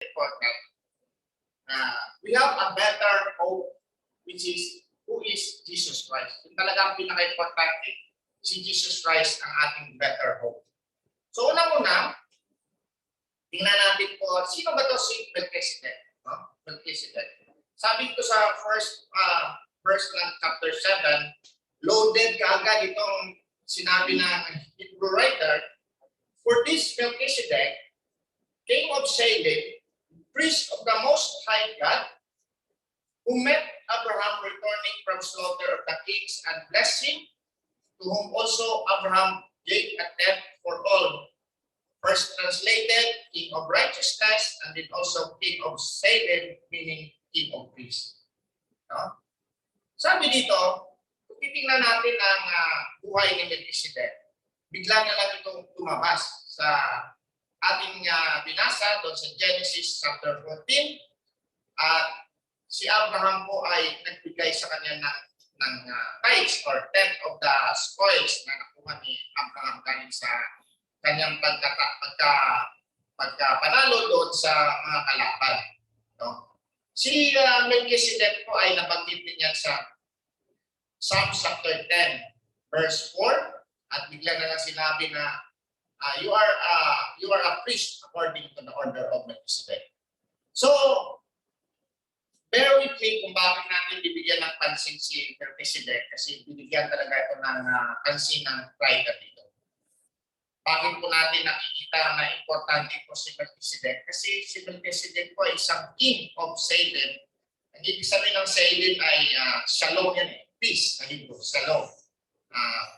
important. We have a better hope, which is who is Jesus Christ. Yung talagang pinaka-importante, si Jesus Christ ang ating better hope. So unang-una, tingnan natin po, sino ba ito si Melchizedek? No? Melchizedek. Sabi ko sa first verse ng chapter 7, loaded kaagad itong sinabi ng Hebrew writer, for this Melchizedek, king of Salem, priest of the Most High God, who met Abraham returning from slaughter of the kings and blessed him, to whom also Abraham gave a tenth for all. First translated, king of righteousness, and then also king of Salem, meaning king of peace. No? Sabi dito, kung titingnan natin ang buhay ni Melchizedek, bigla na lang itong tumabas sa ating binasa doon sa Genesis chapter 14. At si Abraham po ay nagbigay sa kanya ng tithes or tenth of the spoils na nakuha ni Abraham galing sa kanyang pagkapanalo doon sa mga kalaban. No? Si Melchizedek po ay nabanggit din yan sa Psalm chapter 10, verse 4. At bigla na lang sinabi na you are a priest according to the order of Melchizedek. So, bear with me kung bakit natin bibigyan ng pansin si Melchizedek kasi bibigyan talaga ito ng pansin ng writer dito. Bakit po natin nakikita na importante po si Melchizedek? Kasi si Melchizedek po ay isang king of Salem. Ang ibig sabihin ng Salem ay shalom yan eh. Peace na Hebrew, shalom.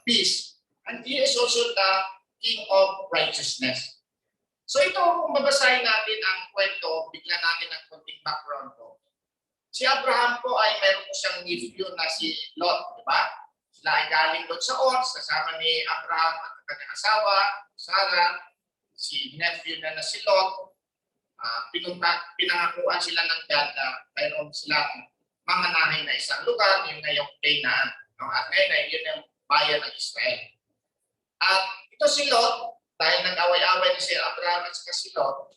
Peace. And he is also the king of righteousness. So ito, kung babasahin natin ang kwento, bigla natin ang konting background po. Si Abraham po ay meron po siyang nephew na si Lot, di ba? Sila ay galing doon sa Ur, kasama ni Abraham at kanyang asawa, Sarah, si nephew na si Lot. Pinangakuan sila ng God na mayroon silang mamanahin na isang lugar, yung ngayong Canaan. No? At ngayon ay yun ang bayan ng Israel. At ito si Lot, dahil nag-away-away na si Abraham at si Lot,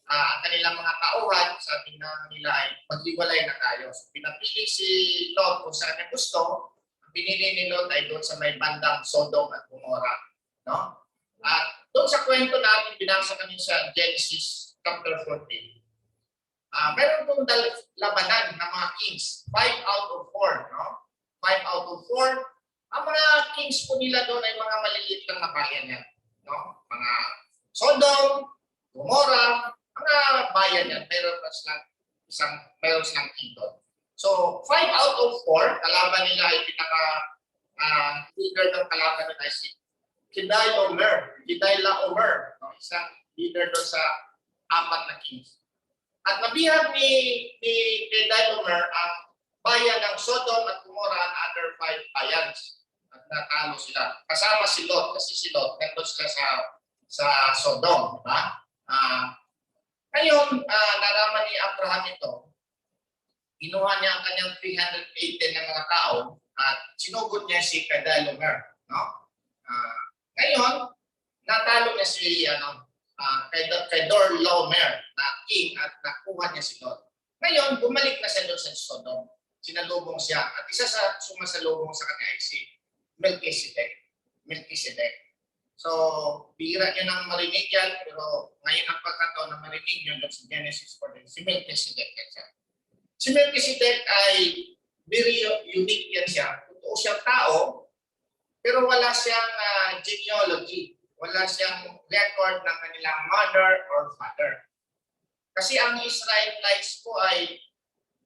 ang kanilang mga tauhan, sabi na nila ay maghiwalay na tayo. So, pinapili si Lot kung saan niya gusto. Ang pinili ni Lot ay doon sa may bandang Sodom at Gomorrah. No? At doon sa kwento natin, binasa kami sa Genesis chapter 14. Meron pong labanan ng mga kings, 5 out of 4. No? 5 out of 4. Ang mga kings po nila doon ay mga maliliit lang na bayan yan. No? Mga Sodom, Gomorrah, mga bayan yan. Meron silang king doon. So, 5 out of 4, kalaban nila ay leader ng kalaban nila ay si Kedailaomer, no? Isang leader doon sa 4 na kings. At nabihag ni Kedailaomer ang bayan ng Sodom at Gomorrah and other 5 bayans. At natalo sila. Kasama si Lot, kasi si Lot, nandun sila sa Sodom. Diba? Ngayon, naraman ni Abraham ito, ginuha niya ang kanyang 380 ng mga tao at sinugod niya si Kedailaomer. No? Ngayon, natalo niya si Kedorlaomer na king at nakuha niya si Lot. Ngayon, bumalik na siya doon sa Sodom. Sinalubong siya. At isa sa sumasalubong sa kanya ay si Melchizedek. So, bihira niyo nang marinig yan, pero ngayon ang pagkataon na marinig niyo sa Genesis 14, si Melchizedek yan siya. Si Melchizedek ay very unique yan siya. Totoo siyang tao, pero wala siyang genealogy. Wala siyang record ng kanilang mother or father. Kasi ang Israelites po ay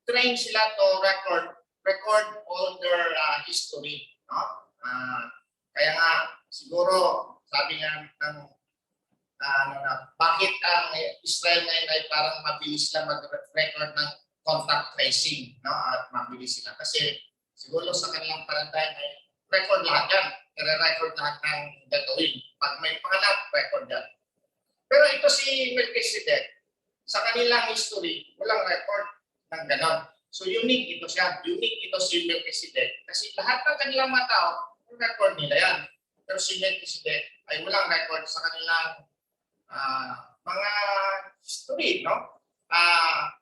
trained sila to record all their history. No? Kaya nga, siguro, sabi nga bakit ang Israel ngayon ay parang mabilis lang mag-record ng contact tracing, no? At mabilis sila. Kasi siguro sa kanilang parandayan ay record lahat yan. I-record lahat ng gagawin. Pag may panganak, record yan. Pero ito si Melchizedek, sa kanilang history, walang record ng ganon. So unique ito siya. Unique ito si Melchizedek. Kasi lahat ng kanilang mga tao, record nila yan. Pero si Melchizedek ay walang record sa kanilang mga history, no?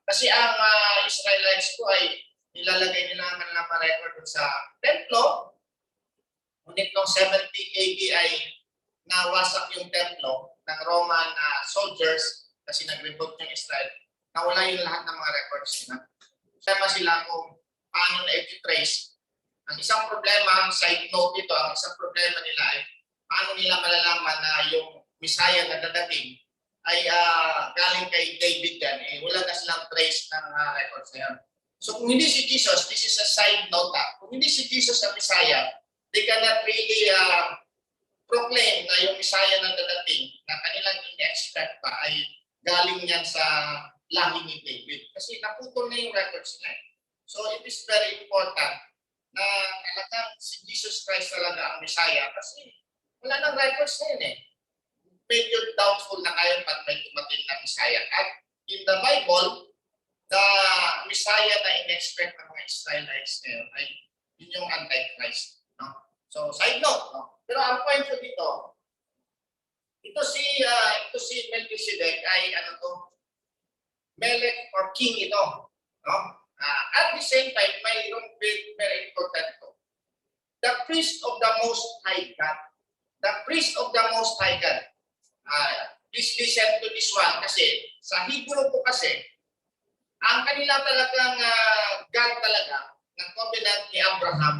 Kasi ang Israelites po ay nilalagay nila ang kanilang mga record sa templo. Ngunit noong 70 AD ay nawasak yung templo ng Roman soldiers kasi nag-revolt yung Israel. Nawala yung lahat ng mga records nila. Sama sila kung paano na i-trace. Ang isang problema, side note ito, ang isang problema nila ay paano nila malalaman na yung Messiah na dadating ay galing kay David yan. Wala na silang trace ng records na yan. So kung hindi si Jesus, this is a side note. Kung hindi si Jesus ang Messiah, they cannot really proclaim na yung Messiah na dadating na kanilang in-expect pa ay galing yan sa lahi ni David. Kasi naputol na yung records nila. So it is very important na talagang si Jesus Christ talaga ang Messiah kasi wala nang records na yun Medyo doubtful na kayo pag may dumating na Messiah. At in the Bible, the Messiah na in-expect ng mga Israelites ngayon ay yun yung Antichrist. No? So, side note. No? Pero ang point ko dito, ito si Melchizedek ay Melech or king ito. No? At the same time, mayroong very important ito. The priest of the Most High God. The priest of the Most High God. Please listen to this one kasi sa Hebrew po kasi ang kanila talagang God talaga ng covenant ni Abraham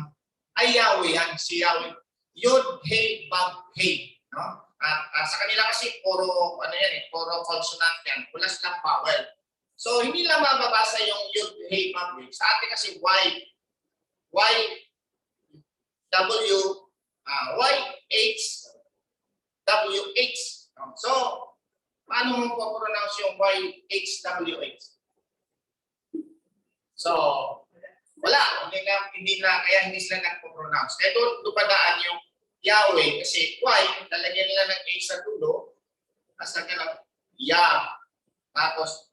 ay Yahweh yan, si Yahweh. Yod, He, Vav, He. No? At sa kanila kasi puro puro consonant yan, wala silang vowel. So hindi lang mababasa yung Yod, He, Vav, He. Sa atin kasi Y, W, Y, H, W, H. So, paano mo po-pronounce yung YHWH? So, wala. Hindi na, kaya hindi sila nagpo-pronounce. Kaya doon padaan yung Yahweh kasi Y, lalagyan nila ng H sa dulo, hasta ka lang, Ya, tapos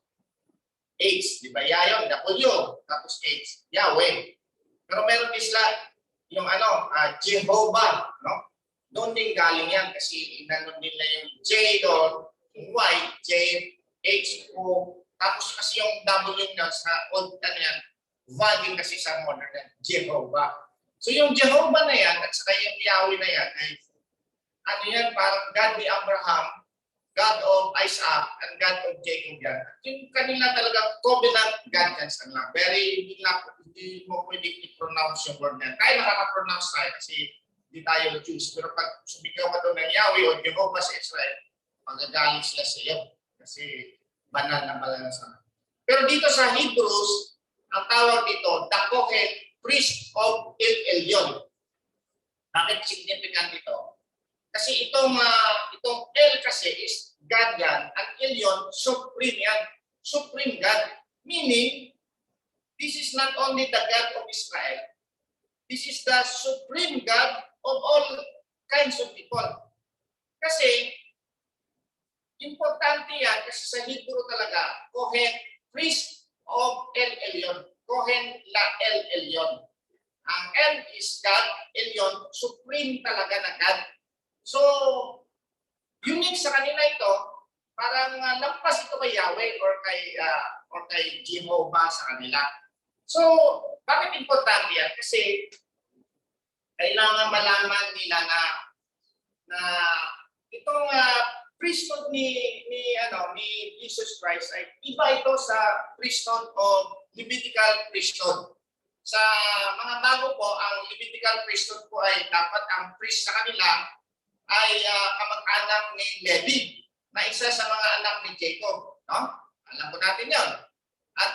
H, di ba? Ya yun, W, tapos H, Yahweh. Pero meron din sila yung Jehovah, no? Doon din galing yan kasi inanon nila yung J doon, yung Y, J, H, O, tapos kasi yung W na sa old yan, Va din kasi sa modern yan, Jehovah. So yung Jehovah na yan at saka yung Yahweh na yan ay yan, parang God ni Abraham, God of Isaac, and God of Jacob yan. Yung kanila talagang covenant God yan sa kanila. Hindi mo pwede i-pronounce yung word yan. Kaya nakaka-pronounce tayo kasi hindi tayo Jews. Pero pag sumigaw ka doon ng Yahweh o Jehovah sa Israel, magagaling sila sa iyo. Kasi banal na sa. Pero dito sa Hebrews, ang tawag dito, the Kohen, priest of El Elyon. Bakit significant ito? Kasi itong El kasi is God yan. Ang Elyon, supreme yan. Supreme God. Meaning, this is not only the God of Israel. This is the supreme God of all kinds of people. Kasi, importante yan kasi sa Hebrew talaga, Kohen, priest of El Elyon. Kohen la El Elyon. Ang El is God, Elyon, supreme talaga na God. So, unique sa kanila ito, parang lampas ito kay Yahweh or kay Jehovah sa kanila. So, bakit importante yan? Kasi kailangan malaman nila na itong priesthood ni Jesus Christ ay iba ito sa priesthood o Levitical priesthood. Sa mga bago po, ang Levitical priesthood po ay dapat ang priest sa kanila ay kamag-anak ni Levi na isa sa mga anak ni Jacob. No? Alam po natin yon. At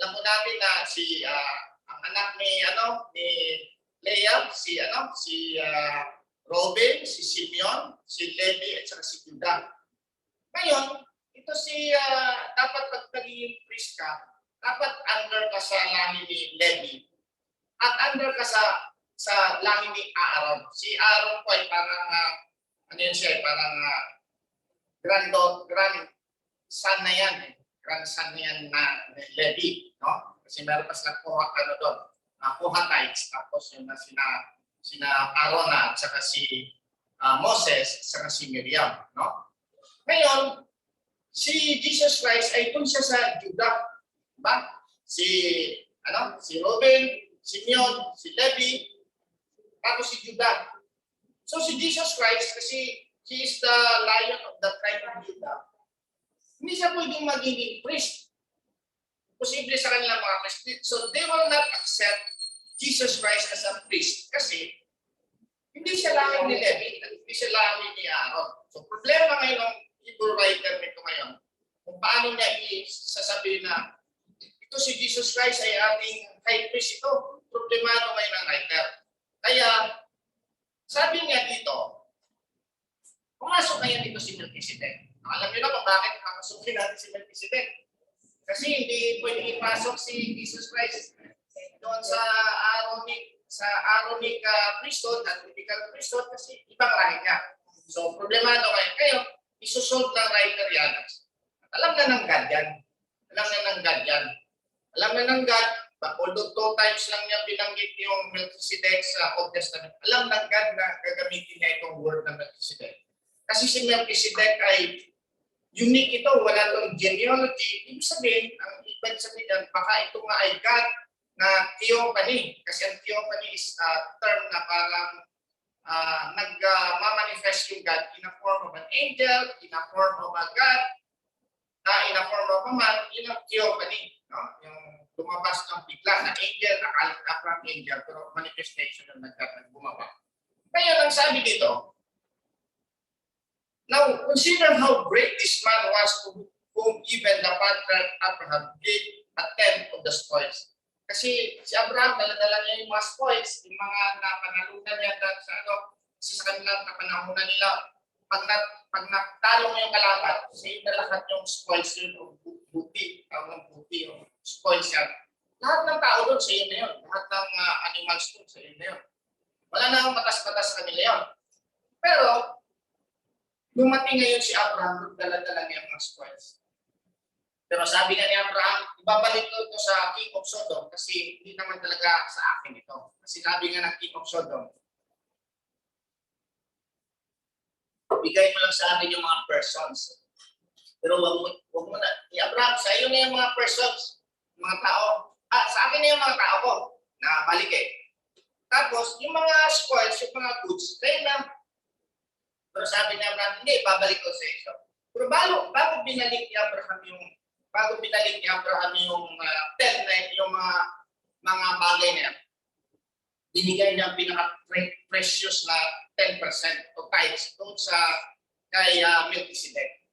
alam po natin na ang anak ni Leah, si Robin, si Simeon, si Levi at saka si Judah. Ngayon, ito dapat pag naging priest ka, dapat under ka sa lahi ni Levi at under ka sa lahi ni Aaron. Si Aaron po ay parang parang grandson na yan. Grandson na yan na Levi, no? Kasi meron pa silang doon. Kohatites, tapos yung sina Aaron at saka si Moses, saka si Miriam, no? Ngayon, Si Jesus Christ ay dun siya sa Judah. Diba? Si Reuben, Simeon, si Levi, tapos si Judah. So si Jesus Christ, kasi he is the Lion of the tribe of Judah, hindi siya pwedeng magiging priest. Posible sa kanilang mga Christian. So they will not accept Jesus Christ as a priest kasi hindi siya langit ni Levi, hindi siya langit ni Aaron. So problema ngayon ng Hebrew writer nito ngayon, kung paano niya isasabihin na ito si Jesus Christ ay ating high priest ito. Problemado ngayon ng writer. Kaya sabi niya dito, pumasok ngayon dito si Melchizedek. Alam niyo na kung bakit kakasukin natin si Melchizedek. Kasi hindi pwedeng ipasok si Jesus Christ doon sa Aaronic priesthood at Levitical priesthood kasi ibang lahi niya. So, problemado ngayon. Isusolve ng writer yan. Alam na ng God yan. Alam na ng God yan. Alam na ng God, although 2 times lang niya binanggit yung Melchizedek sa Old Testament, alam ng God na gagamitin niya itong word ng Melchizedek. Kasi si Melchizedek ay unique ito, wala itong genealogy. Ibig sabihin, ang ibig sabihin yan, baka ito nga ay God na theophany. Kasi ang theophany is a term na parang nag-manifest yung God in a form of an angel, in a form of a God, in a form of a man, in a theophany. No? Yung lumabas ng bigla na angel, akala na from angel, pero manifestation ng bumaba. Kaya lang sabi dito, now, consider how great this man was to whom even the father Abraham gave a tenth of the spoils. Kasi si Abraham, dala-dala niya yung mga spoils, yung mga napanalunan niya sa kasi sa kanilang kapanahunan nila, pag natalo mo yung kalaban, kasi na lahat yung spoils yun, o buti, tawag buti, o spoils yan. Lahat ng tao doon sa iyo na yun. Lahat ng animals doon sa iyo na yun. Wala na akong batas-batas sa kanila yun. Pero, dumating ngayon si Abraham, dala-dala niya mga spoils. Pero sabi nga ni Abraham, ibabalik ko ito sa King of Sodom kasi hindi naman talaga sa akin ito. Kasi sabi nga ng King of Sodom, bigay mo lang sa akin yung mga persons. Pero wag mo na. Ni Abraham, sa iyo na yung mga persons, mga tao. Sa akin na yung mga tao ko na balik eh. Tapos, yung mga spoils, yung mga goods, kaya na. Pero sabi ni Abraham, hindi, babalik ko sa iyo. Pero bago binalik ni Abraham yung yung mga bagay na yan, binigay niya ang pinaka-precious na 10% o tithes doon sa kay Melchizedek.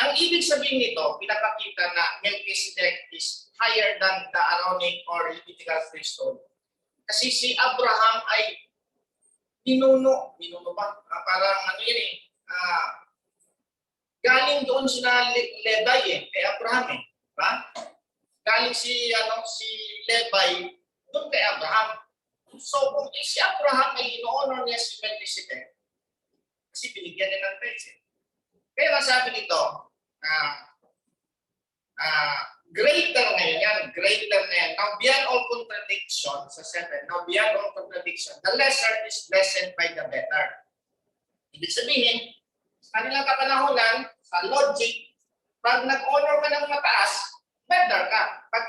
Ang ibig sabihin nito, pinapakita na Melchizedek is higher than the Aaronic or Levitical priesthood. Kasi si Abraham ay pinuno ba? Parang ano yun eh, galing doon sila Levi kay Abraham eh. Diba? Galing si Levi doon kay Abraham. So kung si Abraham ay ino-honor niya si Melchizedek, kasi binigyan niya ng tithes eh. Kaya masabi nito, greater ngayon yan, greater na yan. Now beyond all contradiction, sa 7, now beyond all contradiction, the lesser is blessed by the better. Ibig sabihin, sa kanilang kapanahonan, sa logic, pag nag-honor ka ng mataas, better ka. Pag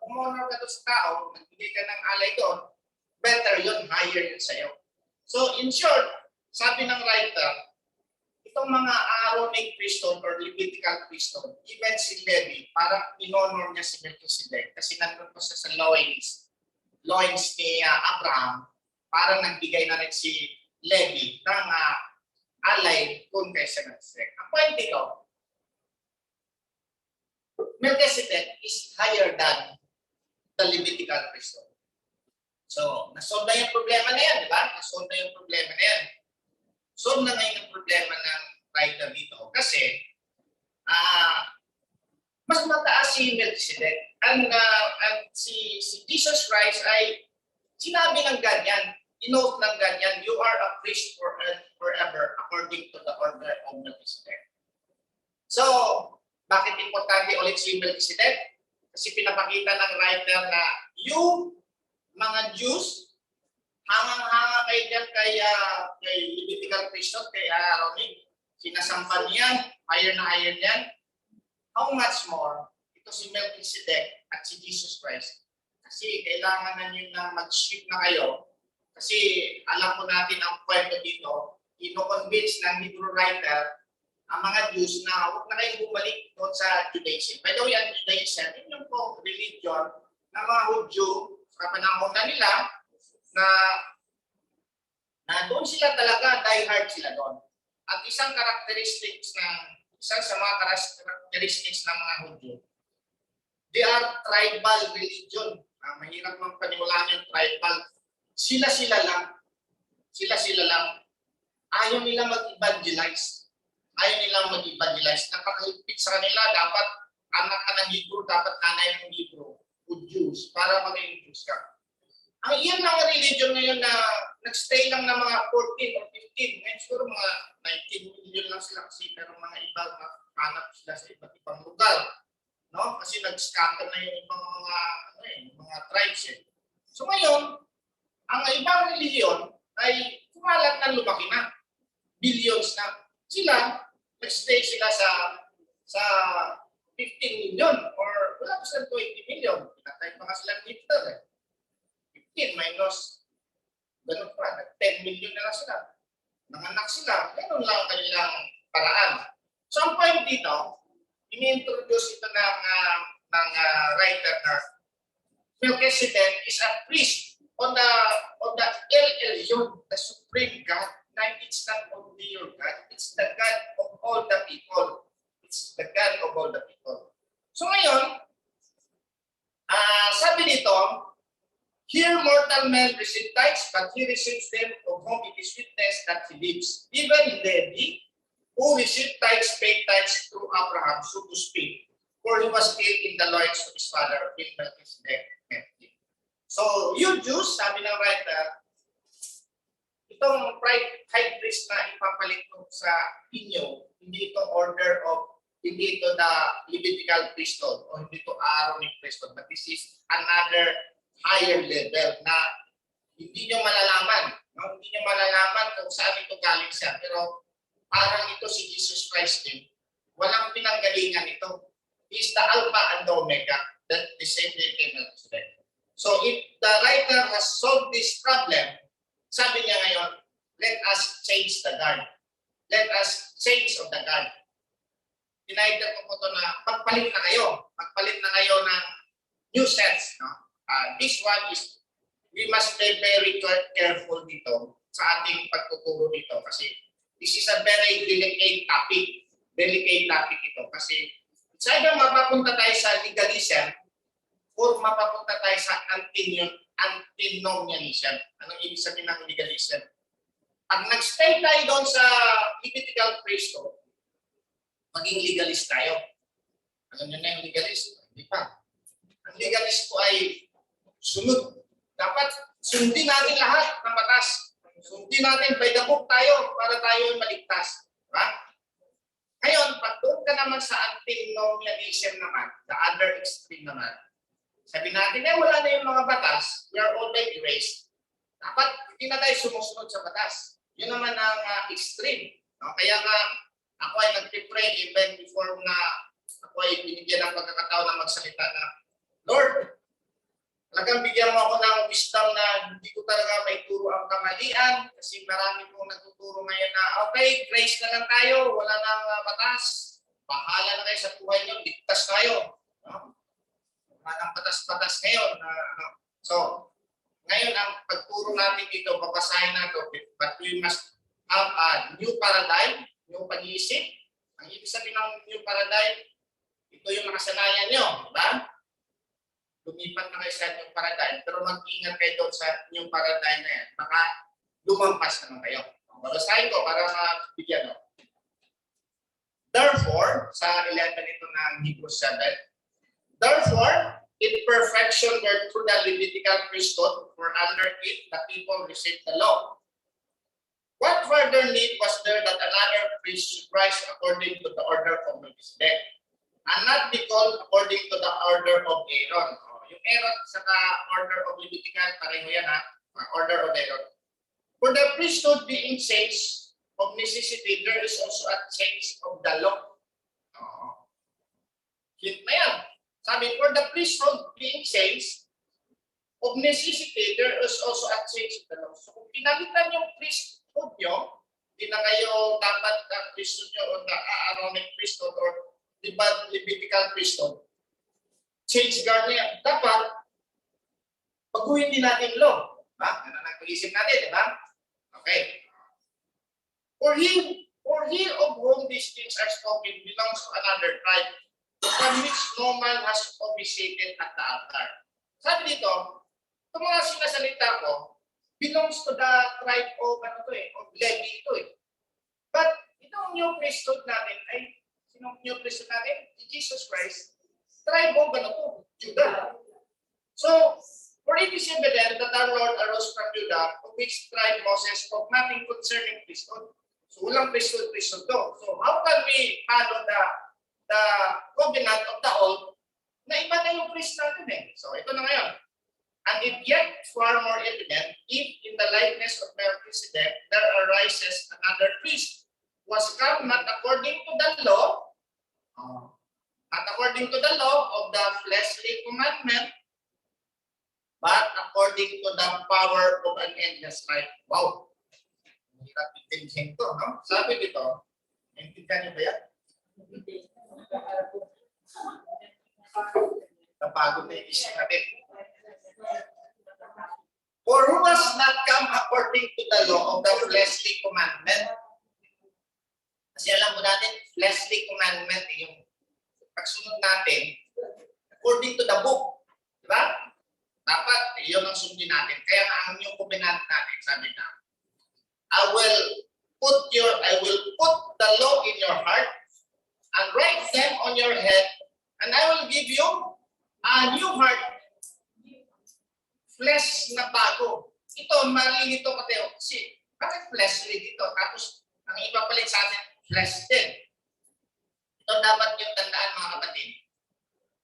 umonor ka doon sa tao, nagbigay ka ng alay doon, better yun, higher yun sa'yo. So in short, sabi ng writer, itong mga Aaronic priesthood or Levitical priesthood, even si Levi, parang in-honor niya si Melchizedek kasi nandun pa sa loins ni Abraham, parang nagbigay na rin si Levi ng alay kung kay Melchizedek. Ang point dito, Melchizedek is higher than the Levitical priesthood. So, nasolve na yung problema na yan, di ba? Nasolve na yung problema na yan. Solve na ngayon ang problema ng writer dito kasi mas mataas si Melchizedek. And si Jesus Christ ay sinabi ng God yan, inote ng God yan, you are a priest forever according to the order of Melchizedek. So, bakit importante ulit si Melchizedek? Kasi pinapakita ng writer na yung mga Jews, hangang-hanga kayo dyan kay Levitical priesthood, kay Aaronic. sinasampan niyan, higher na higher yan, how much more ito si Melchizedek at si Jesus Christ. Kasi kailangan na nyo na mag-shift na kayo. Kasi alam po natin ang kwento dito, ino-convince ng Hebrew writer ang mga Jews na huwag na kayong bumalik doon sa Judaism. By the way, ang Judaism, yun yung po religion ng mga Hudyo sa panahon na nila na doon sila talaga, die-hard sila doon. At isang sa mga characteristics ng mga Hudyo, they are tribal religion. Mahirap magpaniwalaan yung tribal. Sila-sila lang. Ayaw nila mag-evangelize. Napakahigpit sa kanila, dapat anak ka ng Hebrew, dapat nanay ng Hebrew, good Jews, para maging Jews ka. Ang iyan mga religion ngayon na nagstay lang ng mga 14 or 15, ngayon siguro mga 19 million lang sila kasi pero mga iba hanap sila sa iba't ibang lugar. No? Kasi nag-scatter na yung ibang mga tribes. So ngayon, ang ibang religion ay kumalat na lumaki na. Billions na. Sila, nag-stay sila sa 15 million or wala pa sila 20 million. Pinatay pa nga sila ng Hitler. 15 minus, ganun pa, 10 million na lang sila. Nanganak sila. Ganun lang ang kanilang paraan. So ang point dito, ini-introduce ito ng writer na Melchizedek is a priest on the El Elyon, the supreme God. Na it's not only your God, it's the God of all the people. It's the God of all the people. So ngayon, sabi dito, here mortal men receive tithes, but he receives them of whom it is witness that he lives. Even Levi, who received tithes, paid tithes through Abraham, so to speak, for he was still in the loins of his father, when Melchizedek met him. So, you Jews, sabi ng writer, itong high priest na ipapalit mo sa inyo, hindi ito hindi ito the Levitical priesthood o hindi ito Aaronic priesthood, but this is another higher level na hindi nyo malalaman. No? Hindi nyo malalaman kung saan ito galing siya. Pero parang ito si Jesus Christ din. Walang pinanggalingan ito. He is the Alpha and the Omega. That the same way came out today. So if the writer has solved this problem, sabi niya ngayon, let us change the guard. Let us change of the guard. Tinitle ko po ito na magpalit na kayo. Magpalit na kayo ng new sets. No? This one is, we must be very careful dito sa ating pagtuturo dito kasi this is a very delicate topic. Delicate topic ito kasi sa either mapapunta tayo sa legalism or mapapunta tayo sa antinomianism. Anong ibig sabihin ng legalism? Pag nag-stay tayo doon sa Levitical priesthood, maging legalist tayo. Alam niyo na yung legalist? Hindi pa. Ang legalist po ay sunod. Dapat sundin natin lahat ng batas. Sundin natin by the book tayo para tayo ay maligtas. Diba? Ngayon, pag doon ka naman sa antinomianism naman, the other extreme naman, sabi natin, wala na yung mga batas, we are all by grace. Dapat hindi na tayo sumusunod sa batas. Yun naman ang extreme. No? Kaya nga, ako ay nag-pray even before na ako ay binigyan ng pagkakataon na magsalita na, Lord, talagang bigyan mo ako ng wisdom na hindi ko talaga may turo ang kamalian kasi marami pong nagtuturo ngayon na okay, grace na lang tayo, wala nang batas. Bahala na kayo sa buhay niyo, ligtas tayo. No? Wala nang batas-batas ngayon. So, ngayon ang pagturo natin dito, babasahin natin, but we must have a new paradigm, new pag-iisip. Ang ibig sabihin ng new paradigm, ito yung nakasanayan nyo, diba? Lumipat na kayo sa new paradigm, pero mag-ingat kayo doon sa new paradigm na yan. Baka lumampas naman kayo. Babasahin ko para mabigyan. Therefore, sa 11 ito ng Hebrews 7, therefore, in perfection were through the Levitical priesthood, for under it the people received the law. What further need was there that another priest should rise according to the order of Melchizedek, and not be called according to the order of Aaron? Yung Aaron sa order of Levitical, pareho yan ha, order of Aaron. For the priesthood being changed of necessity, there is also a change of the law. Hint na yan. Sabi, for the priesthood being changed, of necessity, there is also a change of the law. So kung pinalitan yung priesthood nyo, hindi na kayo dapat priesthood nyo o the Aaronic priesthood or Levitical priesthood. Change guard niya. Dapat, baguhin din natin law. Diba? Ano nag-isip natin, diba? Okay. For he of whom these things are spoken belongs to another tribe, from which no man has officiated at the altar. Sabi dito, itong mga sinasalita ko, belongs to the tribe of, of Levi ito eh. But itong new priesthood natin ay, sinong new priesthood natin? Jesus Christ. Tribe of Judah. So, for it is evident that our Lord arose from Judah, of which tribe Moses spoke nothing concerning priesthood. So, walang priesthood to. So, how can we follow the covenant of the old na iba na yung priest natin eh. So, ito na ngayon. And it yet far more evident if in the likeness of Melchizedek there arises another priest who was come not according to the law, of the fleshly commandment, but according to the power of an endless life. Wow! Hirap intindihin to, no? Sabi dito, intindihan niyo ba yan? Napagod na yung isip natin. For who has not come according to the law of the fleshly commandment? Kasi alam mo natin, fleshly commandment, yung pagsunod natin, according to the book. Diba? Dapat, yun ang sundin natin. Kaya nga ang yung covenant natin, sabi na, I will put the law in your heart and write them on your head, and I will give you a new heart, flesh na bago. Ito, malilito kasi bakit fleshly dito? Tapos, ang ipapalit sa atin, flesh din. Ito dapat yung tandaan mga kapatid.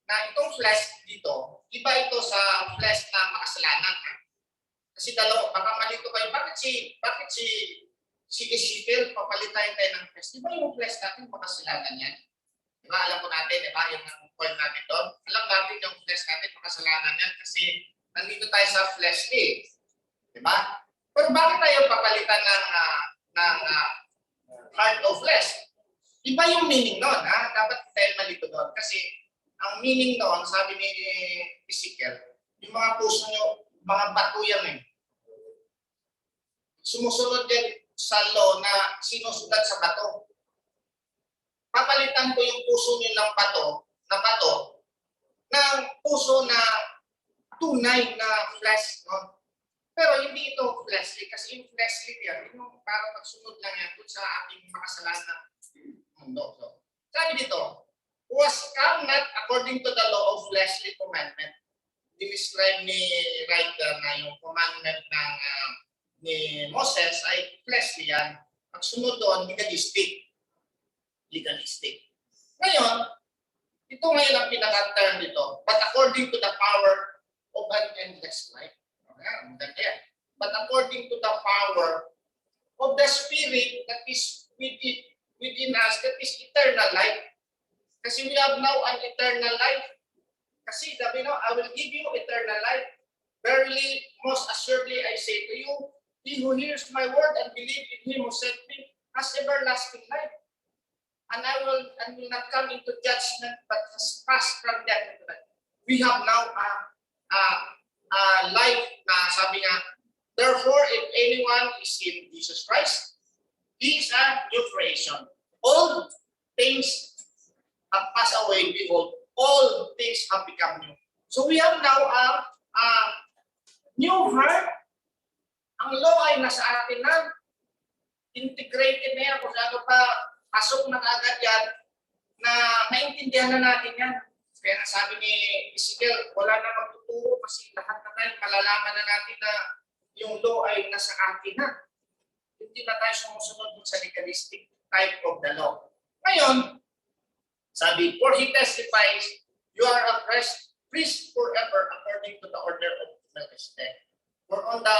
Na itong flesh dito, iba ito sa flesh na makasalanan. Kasi dalawa, baka malito kayo, bakit si Ezekiel, papalitan tayo ng flesh? Diba yung flesh natin makasalanan yan? Diba, alam ko natin, diba, yung point natin doon. Alam natin yung flesh natin makasalanan yan kasi nandito tayo sa fleshly. Diba? Pero bakit tayo papalitan ng heart of flesh? Iba yung meaning doon. Dapat tayo malito doon. Kasi ang meaning doon, sabi ni Ezekiel, yung mga puso nyo, mga bato yan eh. Sumusunod din sa law na sinusulat sa bato. Papalitan ko yung puso nyo ng bato ng puso na tunay na flesh, no? Pero hindi ito fleshly kasi yung fleshly yan, yung parang pagsunod lang yan sa ating makasalanang mundo. So, sabi dito, was come not according to the law of fleshly commandment. Dinescribe ni writer na yung commandment ng ni Moses ay fleshly yan. Pagsunod doon, legalistic. Ngayon, ito ngayon ang pinaka-term dito. But according to the power of an endless life. But according to the power of the Spirit that is within us, that is eternal life. Kasi we have now an eternal life. Kasi sabi no, I will give you eternal life. Verily, most assuredly, I say to you, he who hears my word and believes in him who sent me has everlasting life. And I will not come into judgment, but has passed from death into life. We have now a life na sabi nga, therefore, if anyone is in Jesus Christ, he is a new creation. All things have passed away, behold, all things have become new. So we have now a new heart. Ang law ay nasa atin na, integrated na yan, kung ano pa, pasok na agad yan, na maintindihan na natin yan. Kaya sabi ni Ezekiel, wala na magtuturo kasi lahat na tayo malalaman na natin na yung law ay nasa atin na. Hindi na tayo sumusunod sa legalistic type of the law. Ngayon, sabi, for he testifies, you are a priest forever according to the order of Melchizedek. For on the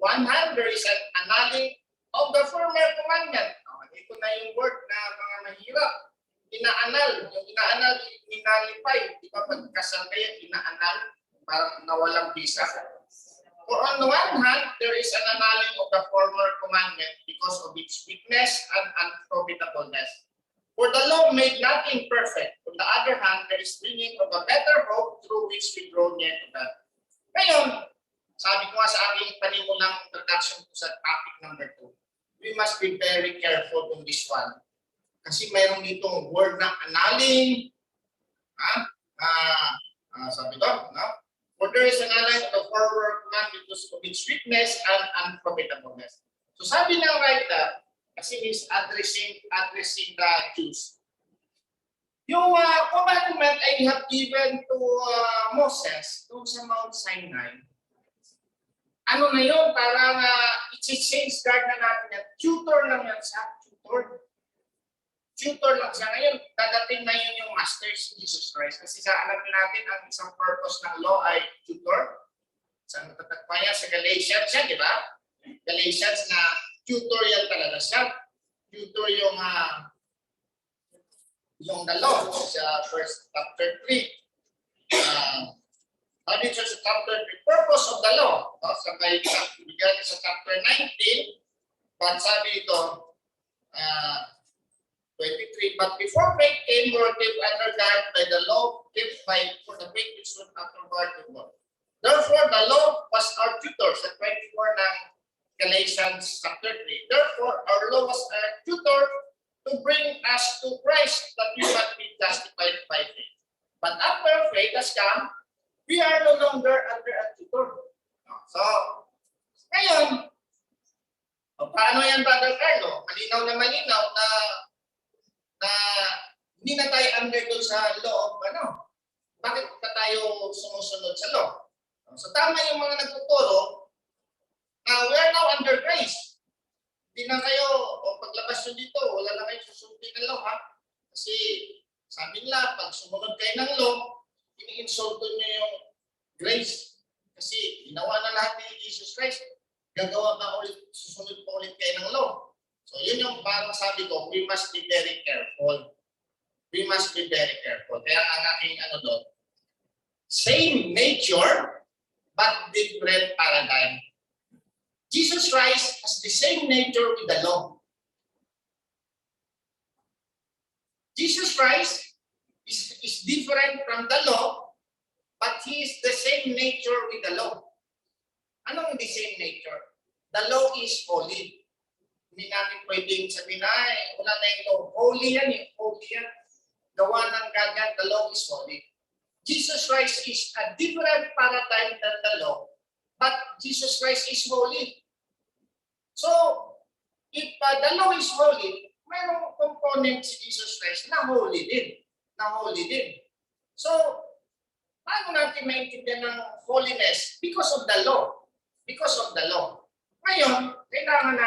one hand, there is an annulling of the former commandment. Ito na yung word na mga mahirap. Inaanal. Yung inaanal, inalipay. Di ba pagkasal kayo, inaanal, parang nawalang visa. For on the one hand, there is an annulling of the former commandment because of its weakness and unprofitableness. For the law made nothing perfect. On the other hand, there is bringing of a better hope through which we draw near to God. Ngayon, sabi ko nga sa aking panimulang introduction sa topic number 2, we must be very careful on this one. Kasi mayroon ditong word na annulling. Sabi ko, no? For there is an annulling of the former commandment because of its weakness and unprofitableness. So sabi ng writer, kasi he's addressing the Jews. Yung commandment I have given to Moses doon sa Mount Sinai, ano na yun, parang i-change guard na natin yan. Tutor lang yan siya. Tutor lang siya. Ngayon, dadating na yun yung master si Jesus Christ. Kasi alam natin, ang isang purpose ng law ay tutor. Sa natatagpaya sa Galatians siya, di ba? Galatians na tutorial talaga siya. Tutor yung the law sa first chapter 3. Sabi sa chapter 3, purpose of the law. Sabay bigyan sa chapter 19, but sabi ito, 23, but before faith came, we were kept under guard by the law, kept by for the faith which was afterward to God. Therefore, the law was our tutor sa 24 ng Galatians chapter 3. Therefore, our law was a tutor to bring us to Christ that we might be justified by faith. But after faith has come, we are no longer under a tutor. So, ngayon, paano yan, Brother Carlo? Malinaw na malinaw na hindi na tayo under doon sa law of bakit pa tayo sumusunod sa law? So, tama yung mga nagtuturo. We are now under grace. Hindi na kayo, paglabas nyo dito, wala na kayo susundin ng law, ha? Kasi sabi nila, pag sumunod kayo ng law, ini-insulto nyo yung grace. Kasi ginawa na lahat ni Jesus Christ. Gagawa pa ulit, susunod pa ulit kayo ng law. So yun yung parang sabi ko, we must be very careful. We must be very careful. Kaya ang aking doon, same nature, but different paradigm. Jesus Christ has the same nature with the law. Jesus Christ is different from the law, but he is the same nature with the law. Anong the same nature? The law is holy. Hindi natin pwedeng sabihin na, wala na yung law. Holy yan eh. Holy yan. Gawa ng God yan. The law is holy. Jesus Christ is a different paradigm than the law, but Jesus Christ is holy. So, if the law is holy, mayroong component si Jesus Christ na holy din. So, paano natin maintindihan ng holiness? Because of the law. Ngayon, kailangan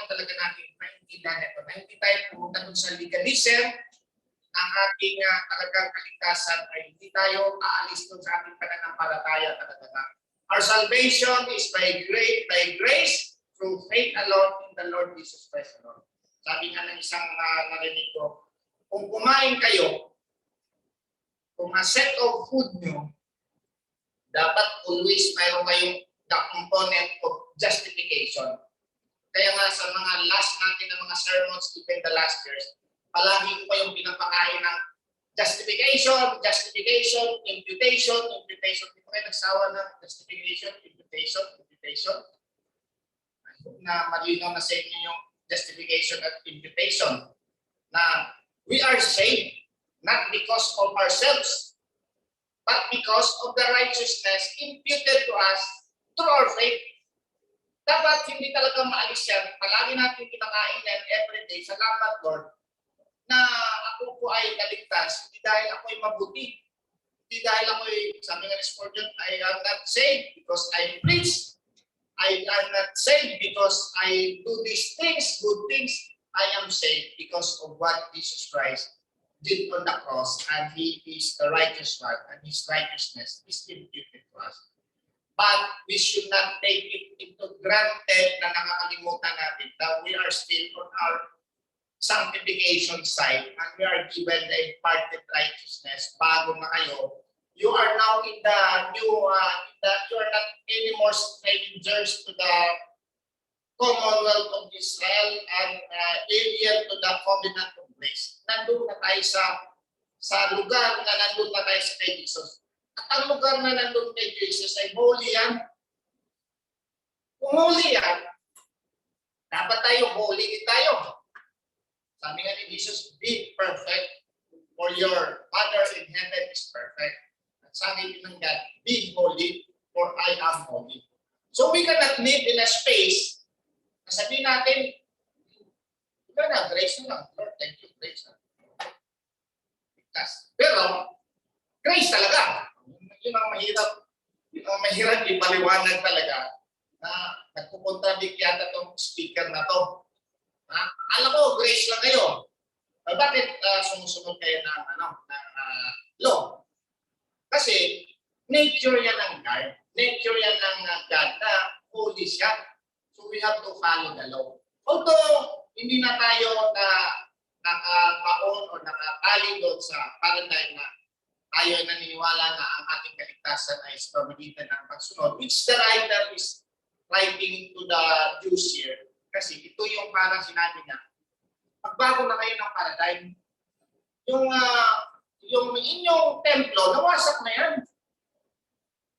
talaga natin maintindihan ito. Na hindi tayo pumunta dun sa legalism, ang ating talagang kaligtasan ay hindi tayo aalis dun sa ating pananampalataya talaga. Our salvation is by grace through faith alone in the Lord Jesus Christ alone. Sabi nga ng isang narinig ko, kung kumain kayo, kung a set of food nyo, dapat always mayroon kayong the component of justification. Kaya nga sa mga last natin ng mga sermons, even the last years, palagi ko yung pinapakain ng justification, imputation. Hindi ko kayo nagsawa ng justification, imputation. I hope na malinaw na sa inyo yung justification at imputation. Na we are saved not because of ourselves, but because of the righteousness imputed to us through our faith. Dapat hindi talaga maalis yan. Palagi natin kinakain yan every day. Salamat, Lord, na ako po ay naligtas. Hindi dahil ako ay mabuti. Hindi dahil ako ay, sabi nga ni Spurgeon, I am not saved because I preach. I am not saved because I do these things, good things. I am saved because of what Jesus Christ did on the cross, and he is the righteous one, and his righteousness is imputed to us. but we should not take it into granted na nakakalimutan natin that we are still on our sanctification side and we are given the imparted righteousness bago na kayo. You are now in the new, you are not anymore strangers to the Commonwealth of Israel and alien to the covenant of grace. Nandun na tayo sa lugar na nandun na tayo sa kay Jesus. At ang lugar na nandun kay Jesus ay holy yan. Kung holy yan, dapat tayo holy din tayo. Sabi nga ni Jesus, be perfect for your Father in heaven is perfect. At sabi din ng God, be holy for I am holy. So we cannot live in a space na sabihin natin, ito na, grace na lang. Lord, thank you, grace na. Pero, grace talaga. Yun ang mahirap ipaliwanag talaga na nagpupuntradik yata itong speaker na to. Alam ko, grace lang kayo. Bakit sumusunod kayo ng law? Kasi nature yan ng God. Nature yan ng God na holy siya. So we have to follow the law. Although hindi na tayo nakabaon o nakapali doon sa paradigm na tayo naniniwala na ang ating kaligtasan ay sa pamamagitan ng pagsunod, which the writer is writing to the Jews here. Kasi ito yung parang sinabi niya, pagbago na kayo ng paradigm, yung inyong templo, nawasak na yan.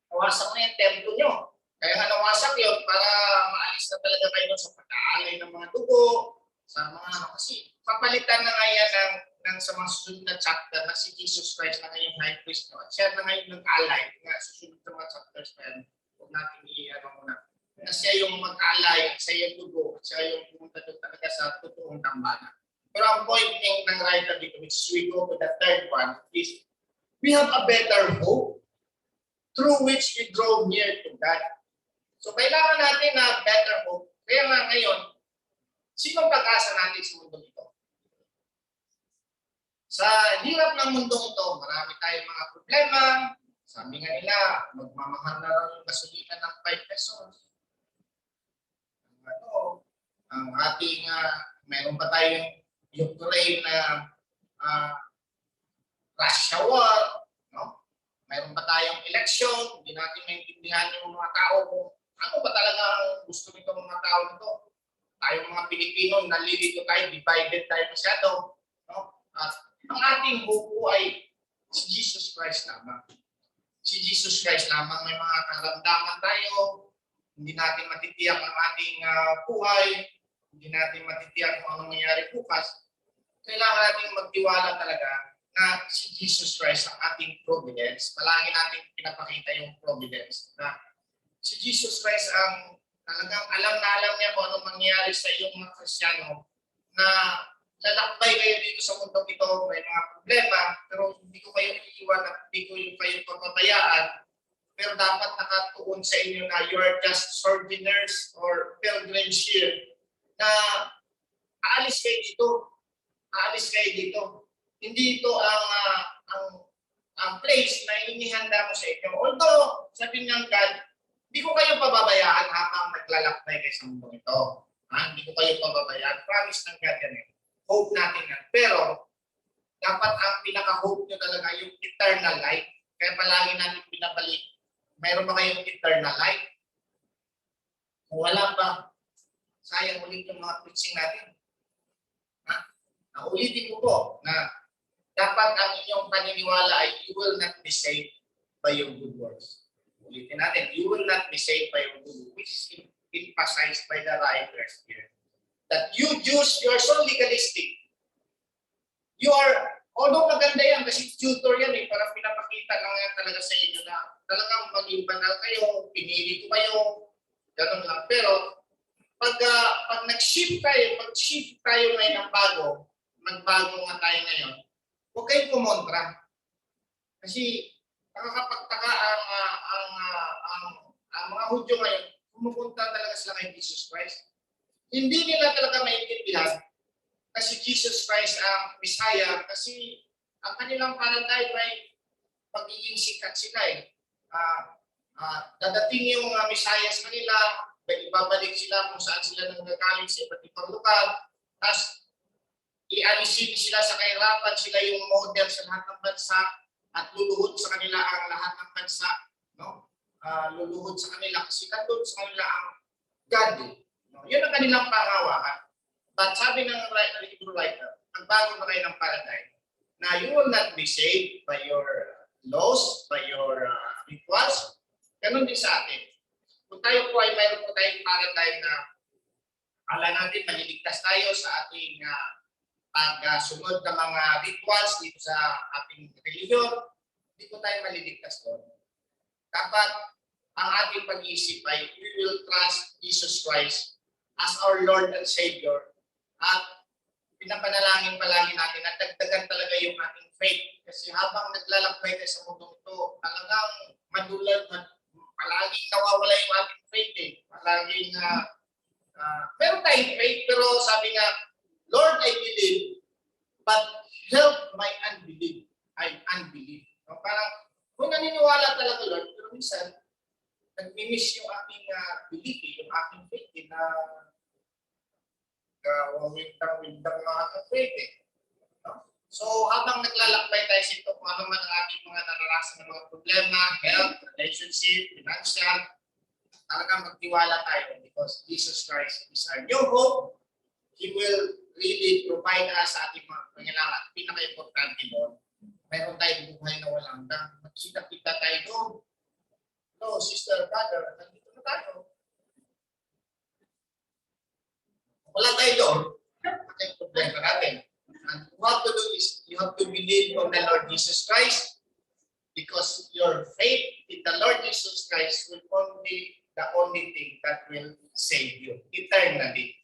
Nawasak na yung templo nyo. Kaya nga nawasak yun para maalis na talaga kayo sa pag-aalay ng mga dugo, sa mga kasi papalitan na nga yan ng sa mga susunod na chapter na si Jesus Christ na ngayong high priest. No? At siya na ngayon nag-alay nga susunod na mga chapters na yan. Huwag natin muna. Na siya yung mag-alay, siya yung dugo, at siya yung pumunta doon talaga sa totoong tambalan. Pero ang point ng writer dito, which we go to the third one, is we have a better hope through which we draw near to God. So kailangan natin na better hope. Kaya nga ngayon, sinong pag-asa natin sa mundo ito? Sa hirap ng mundong ito, marami tayong mga problema. Sabi nga nila, magmamahal na lang yung gasolina ng 5 pesos. Ang ating, meron pa tayong Ukraine na Russia war, no? Mayroon pa tayong election, hindi natin maintindihan yung mga tao kung ano ba talaga ang gusto nito mga tao nito. Tayong mga Pilipino, nalilito tayo, divided tayo masyado. No? At ang ating hope ay si Jesus Christ lamang. Si Jesus Christ lamang, may mga karamdaman tayo, hindi natin matitiyak ang ating buhay, hindi natin matitiyak kung anong nangyari bukas. Kailangan natin magtiwala talaga na si Jesus Christ ang ating providence. Palagi natin pinapakita yung providence na si Jesus Christ ang talagang alam na alam niya kung anong mangyayari sa iyong mga Kristiyano na lalakbay kayo dito sa mundong ito, may mga problema, pero hindi ko kayo iiwan at hindi ko kayo papabayaan. Pero dapat nakatuon sa inyo na you are just sojourners or pilgrims here na aalis kayo dito. Aalis kayo dito. Hindi ito ang place na inihanda mo sa inyo. Although, sabi ng God, hindi ko kayo pababayaan habang naglalakbay kayo sa mundo ito. Hindi ko kayo pababayaan. Promise ng God yan. Hope natin yan. Pero, dapat ang pinaka-hope nyo talaga yung eternal life. Kaya palagi natin pinabalik. Mayroon ba kayong eternal life? Kung wala pa, sayang ulit yung mga preaching natin. Ulitin ko po na dapat ang inyong paniniwala ay you will not be saved by your good works. Ulitin natin, you will not be saved by your good works, which is emphasized by the writers here. That you Jews, you are so legalistic. You are, although maganda yan kasi tutor yan para pinapakita lang yan talaga sa inyo na talagang maging banal kayo, pinili ko kayo, gano'n lang. Pero pag nag-shift tayo ngayon ng bago, nagbago nga tayo ngayon, huwag kayong kumontra. Kasi nakakapagtaka ang mga Hudyo ngayon, pumupunta talaga sila kay Jesus Christ. Hindi nila talaga maintindihan kasi Jesus Christ ang Messiah kasi ang kanilang paradigm ay pagiging sikat sila Dadating yung Messiah sa kanila, ibabalik sila kung saan sila nanggagaling sa iba't ibang lugar, tapos ialisin sila sa kahirapan, sila yung model sa lahat ng bansa, at luluhod sa kanila ang lahat ng bansa, no? Luluhod sa kanila kasi nandun sa kanila ang God. No? Yun ang kanilang pangawakan. But sabi ng Hebrew writer, magbago na kayo ng paradigm na you will not be saved by your laws, by your rituals. Ganun din sa atin. Kung tayo po ay mayroon po tayong paradigm na akala natin maliligtas tayo sa ating pagsunod ng mga rituals dito sa ating religion, hindi po tayo maliligtas doon. Dapat ang ating pag-iisip ay we will trust Jesus Christ as our Lord and Savior at pinapanalangin palagi natin at dagdagan talaga yung ating faith. Kasi habang naglalakbay tayo sa mundo ito, talagang madulag, palaging nawawala yung ating faith eh. Palaging meron tayong faith, pero sabi nga, Lord, I believe, but help my unbelief. Unbelief. No? Parang, kung naniniwala talaga, Lord, pero minsan, nag-miss yung aking belief, yung aking faith, na windang mga faith. No? So, habang naglalakbay tayo sa ito, kung ano man ang ating mga naranasan ng mga problema, health, relationship, financial, talagang magtiwala tayo because Jesus Christ is our new hope. He will really provide us sa ating mga pangailangan. Pinaka-importante doon, mayroon tayong buhay na walang hanggan. Magkita-kita tayo doon. No, sister, brother, nandito na tayo. Wala tayo doon. Ito yung problema natin. And what to do is, you have to believe on the Lord Jesus Christ because your faith in the Lord Jesus Christ will be the only thing that will save you eternally.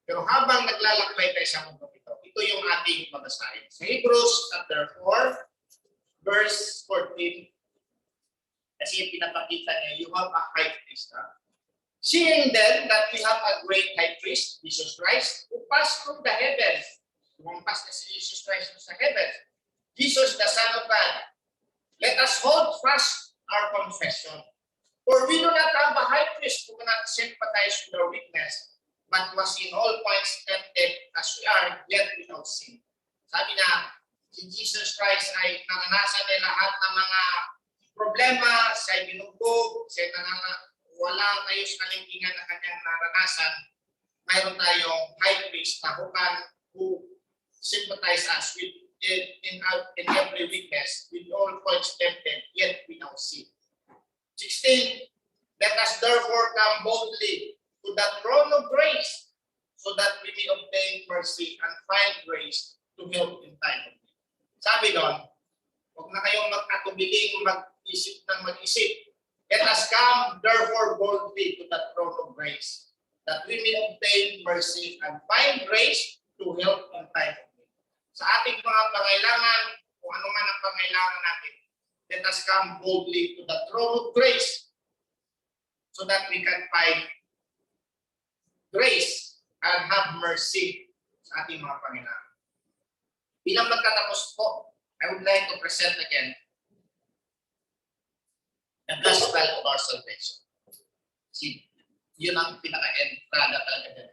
Pero habang naglalakbay tayo sa mundo ito yung ating mabasahin. Sa Hebrews chapter 4, verse 14, kasi pinapakita niya, you have a high priest. Seeing then that we have a great high priest, Jesus Christ, who passed through the heavens. Lumampas na si Jesus Christ sa heavens. Jesus, the Son of God. Let us hold fast our confession. For we do not have a high priest who cannot sympathize with our weakness, but was in all points tempted as we are, yet without sin. Sabi na, si Jesus Christ ay naranasan niya lahat ng mga problema, siya ay binugbog, siya ay walang ayos kalingkingan na kanyang naranasan. Mayroon tayong high priest na who sympathize us with in every weakness, with all points tempted, yet without sin. 16, let us therefore come boldly to the throne of grace, so that we may obtain mercy and find grace to help in time of need. Sabi doon, huwag na kayong mag-atubiling mag-isip ng mag-isip. Let us come therefore boldly to the throne of grace, that we may obtain mercy and find grace to help in time of need. Sa ating mga pangailangan, kung ano man ang pangailangan natin, let us come boldly to the throne of grace, so that we can find grace and have mercy sa ating mga Panginoon. Bilang magtatapos po, I would like to present again the gospel of our salvation. See, yun ang pinaka-entrada talaga dyan.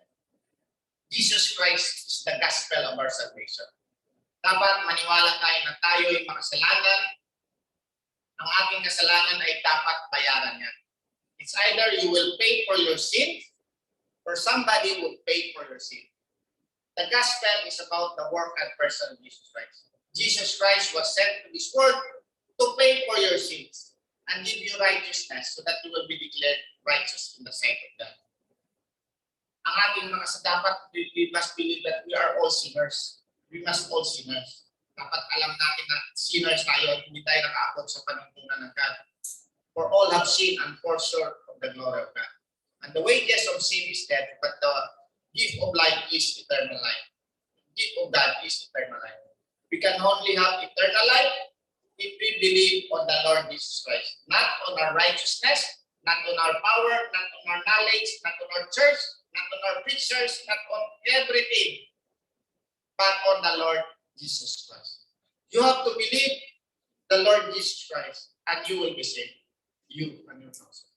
Jesus Christ is the gospel of our salvation. Dapat maniwala tayo na tayo ay makasalanan. Ang ating kasalanan ay dapat bayaran yan. It's either you will pay for your sins or somebody will pay for your sin. The gospel is about the work and person of Jesus Christ. Jesus Christ was sent to this world to pay for your sins and give you righteousness so that you will be declared righteous in the sight of God. Ang ating mga dapat, we must believe that we are all sinners. We must all sinners. Dapat alam natin na sinners tayo at hindi tayo nakaabot sa panuntunan ng God. For all have sinned and fall short of the glory of God. And the wages of sin is death, but the gift of life is eternal life. The gift of God is eternal life. We can only have eternal life if we believe on the Lord Jesus Christ. Not on our righteousness, not on our power, not on our knowledge, not on our church, not on our preachers, not on everything, but on the Lord Jesus Christ. You have to believe the Lord Jesus Christ and you will be saved. you and your house.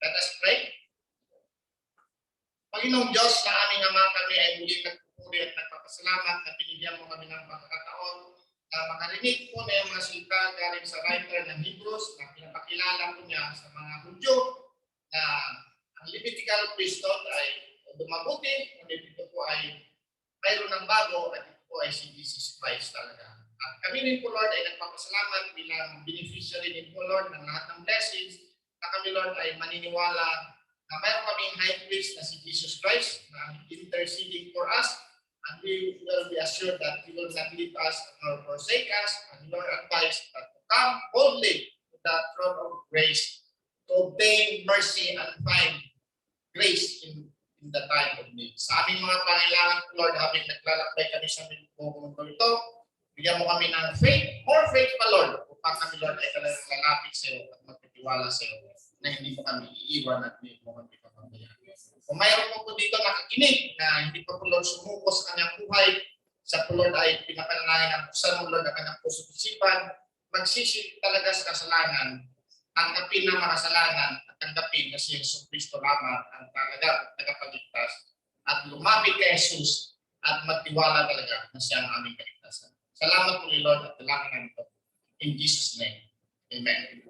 Let us pray. Panginoong Diyos, na aming Ama, kami ay muli nagpupuri at nagpapasalamat na binigyan mo kami ng pagkakataon na makarinig po na yung mga salita galing sa writer ng Hebrews na pinapakilala po niya sa mga Hudyo na ang Levitical priesthood ay dumabuti, ngunit ito po ay mayroon ng bago at ito po ay si Jesus Christ talaga. At kami rin po, Lord, ay nagpapasalamat bilang beneficiary din po, Lord, ng lahat ng blessings na kami, Lord, ay maniniwala na mayroon kaming high priest na si Jesus Christ na interceding for us, and we will be assured that He will not leave us nor forsake us, and Lord advised that to come boldly to the throne of grace to obtain mercy and find grace in the time of need. Sa aming mga pangailangan, Lord, habang naglalakbay kami sa mundo ito, bigyan mo kami ng faith, more faith pa, Lord, upang kami, Lord, ay talagang lalapit sa iyo at magtitiwala sa iyo na hindi mo kami iiwan at hindi mo kami papabayaan. Kung mayroon po dito nakikinig na hindi pa po, Lord, sumuko sa kanyang buhay, sa po, Lord, ay pinapanalangin ang buksan mo, Lord, ang kanyang puso at isipan, magsisi talaga sa kasalanan, tanggapin ng makasalanan at tanggapin na si Jesus Cristo lamang ang talaga tagapagligtas at lumapit kay Jesus at magtiwala talaga na siya ang aming kaligtasan. Salamat po, Lord, at dalangin namin ito. In Jesus' name, Amen.